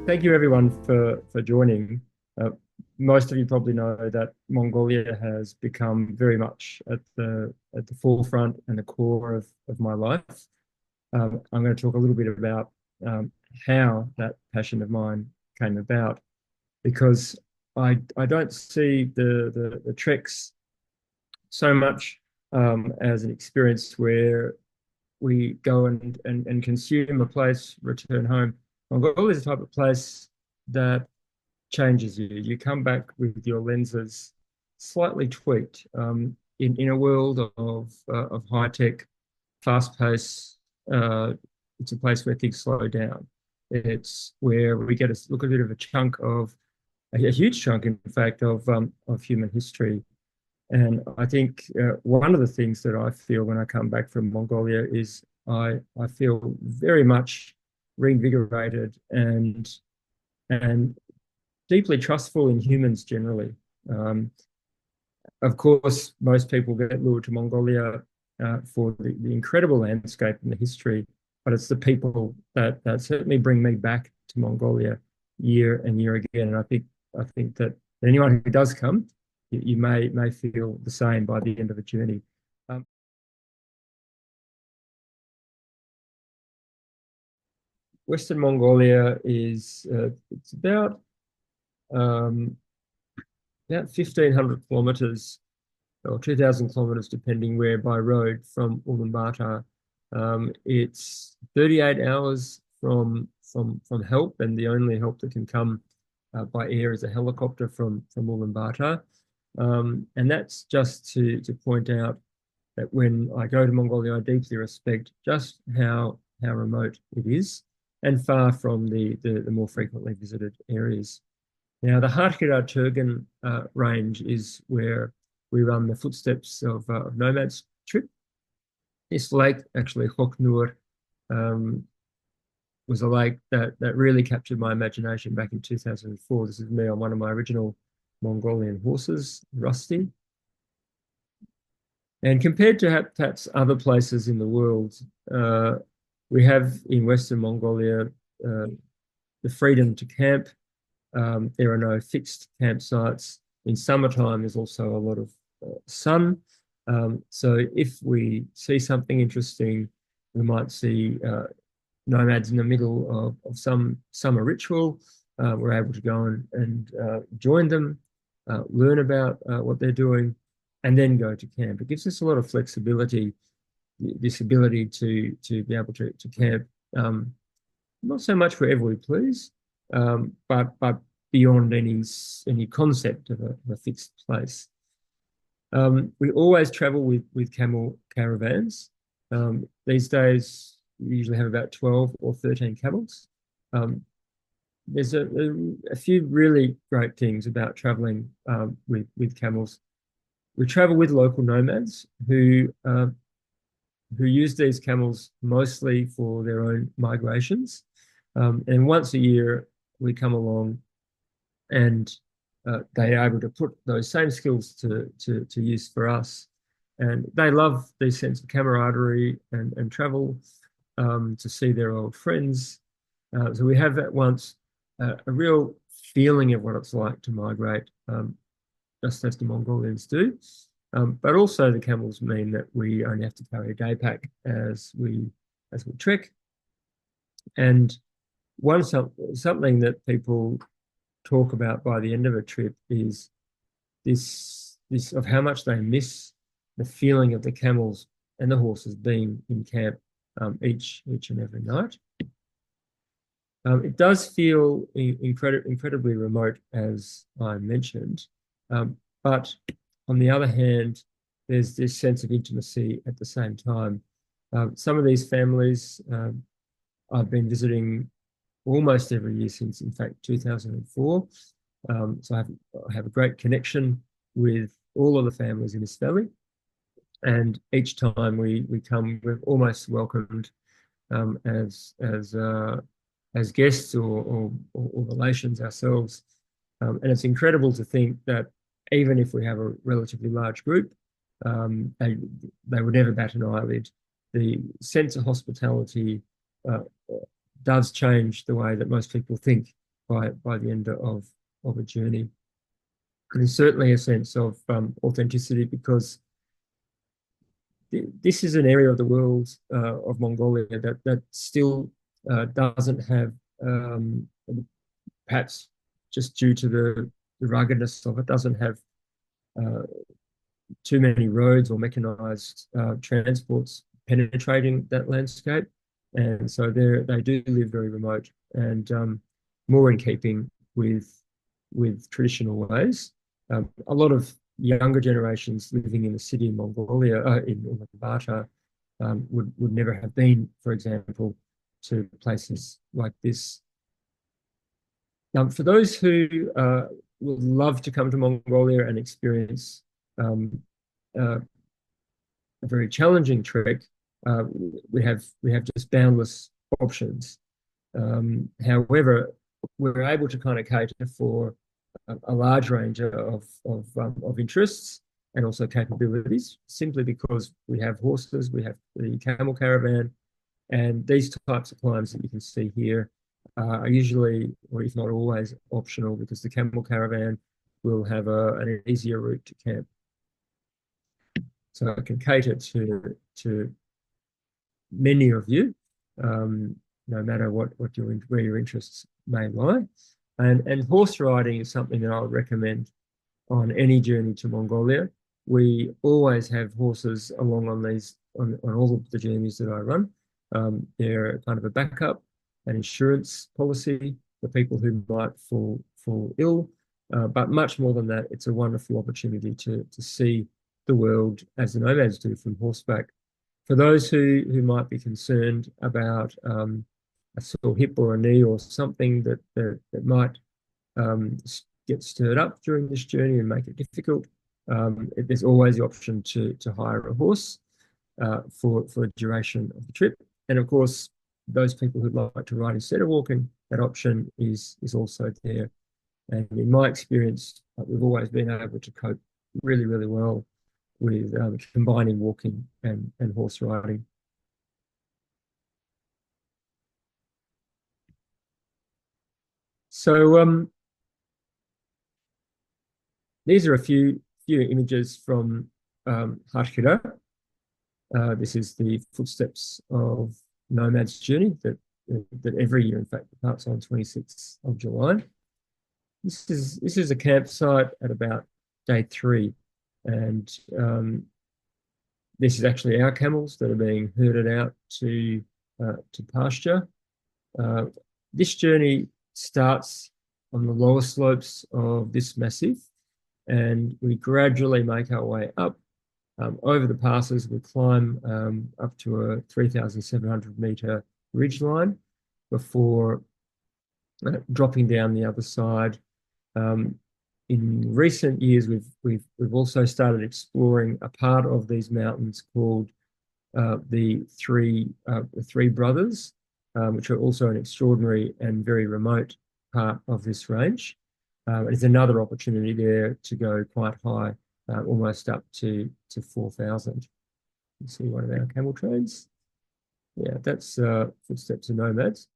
Thank you everyone for joining. Uh, Most of you probably know that Mongolia has become very much at the forefront and the core of my life. I'm going to talk a little bit about um, how that passion of mine came about, because I don't see the treks so much as an experience where we go and consume a place, return home. Mongolia is the type of place that changes you. You come back with your lenses slightly tweaked in a world of high tech, fast pace. It's a place where things slow down. It's where we get a look at a bit of a chunk of a huge chunk, in fact, of human history. And I think one of the things that I feel when I come back from Mongolia is I feel very much reinvigorated and deeply trustful in humans generally. Um, of course, most people get lured to Mongolia for the incredible landscape and the history, but it's the people that certainly bring me back to Mongolia year and year again. And I think that anyone who does come, you may feel the same by the end of the journey. Um, Western Mongolia is it's um, about 1,500 kilometers or 2,000 kilometers, depending where by road from Ulaanbaatar. It's 38 hours from help, and the only help that can come by air is a helicopter from Ulaanbaatar. And that's just to point out that when I go to Mongolia, I deeply respect just how remote it is and far from the more frequently visited areas. Now, the Kharkhiraa Turgen range is where we run the footsteps of Nomad's trip. This lake, actually, Khoton, um, was a lake that really captured my imagination back in 2004. This is me on one of my original Mongolian horses, Rusty. And compared to perhaps other places in the world, uh, we have in Western Mongolia the freedom to camp. There are no fixed campsites. In summertime, there's also a lot of sun. So if we see something interesting, we might see nomads in the middle of some summer ritual. We're able to go and join them, learn about what they're doing, and then go to camp. It gives us a lot of flexibility, this ability to be able to camp, not so much wherever we please, but beyond any concept of a fixed place. We always travel with camel caravans. These days, we usually have about 12 or 13 camels. Um, there's a few really great things about traveling with camels. We travel with local nomads who use these camels mostly for their own migrations. And once a year, we come along and they are able to put those same skills to use for us. And they love the sense of camaraderie and travel to see their old friends. So we have at once a real feeling of what it's like to migrate, just as the Mongolians do. But also the camels mean that we only have to carry a day pack as we trek. And something that people talk about by the end of a trip is this of how much they miss the feeling of the camels and the horses being in camp each and every night. It does feel incredibly remote, as I mentioned, but on the other hand, there's this sense of intimacy at the same time. Some of these families I've been visiting almost every year since, in fact, 2004. So I have a great connection with all of the families in this valley. And each time we come, we're almost welcomed um, as as uh, as guests or relations ourselves. And it's incredible to think that even if we have a relatively large group, they would never bat an eyelid. The sense of hospitality uh, does change the way that most people think by the end of a journey. And there's certainly a sense of authenticity, because this is an area of the world, of Mongolia, that still doesn't have, perhaps just due to the ruggedness of it, doesn't have uh, too many roads or mechanized transports penetrating that landscape. And so they do live very remote, and more in keeping with traditional ways. A lot of younger generations living in the city in Mongolia, in Ulaanbaatar, would never have been, for example, to places like this. For those who would love to come to Mongolia and experience a very challenging trek, we have just boundless options. However, we're able to kind of cater for a large range of interests and also capabilities, simply because we have horses, we have the camel caravan, and these types of climbs that you can see here are usually, or if not always, optional, because the camel caravan will have an easier route to camp. So it can cater to many of you, no matter where your interests may lie. And horse riding is something that I would recommend on any journey to Mongolia. We always have horses along on all of the journeys that I run. They're kind of a backup, an insurance policy for people who might fall ill. But much more than that, it's a wonderful opportunity to see the world as the nomads do from horseback. For those who might be concerned about a sore hip or a knee or something that might get stirred up during this journey and make it difficult, there's always the option to hire a horse for the duration of the trip. And of course, those people who'd like to ride instead of walking, that option is also there. And in my experience, we've always been able to cope really, really well with combining walking and horse riding. So these are a few images from Kharkhiraa. This is the footsteps of Nomad's journey that every year, in fact, departs on 26th of July. This is a campsite at about day 3, and this is actually our camels that are being herded out to pasture. This journey starts on the lower slopes of this massif, and we gradually make our way up over the passes. We climb up to a 3,700 meter ridge line before dropping down the other side. In recent years, we've also started exploring a part of these mountains called the Three Brothers, which are also an extraordinary and very remote part of this range. It's another opportunity there to go quite high, almost up to 4,000. You see one of our camel trains. Yeah, that's footsteps of nomads.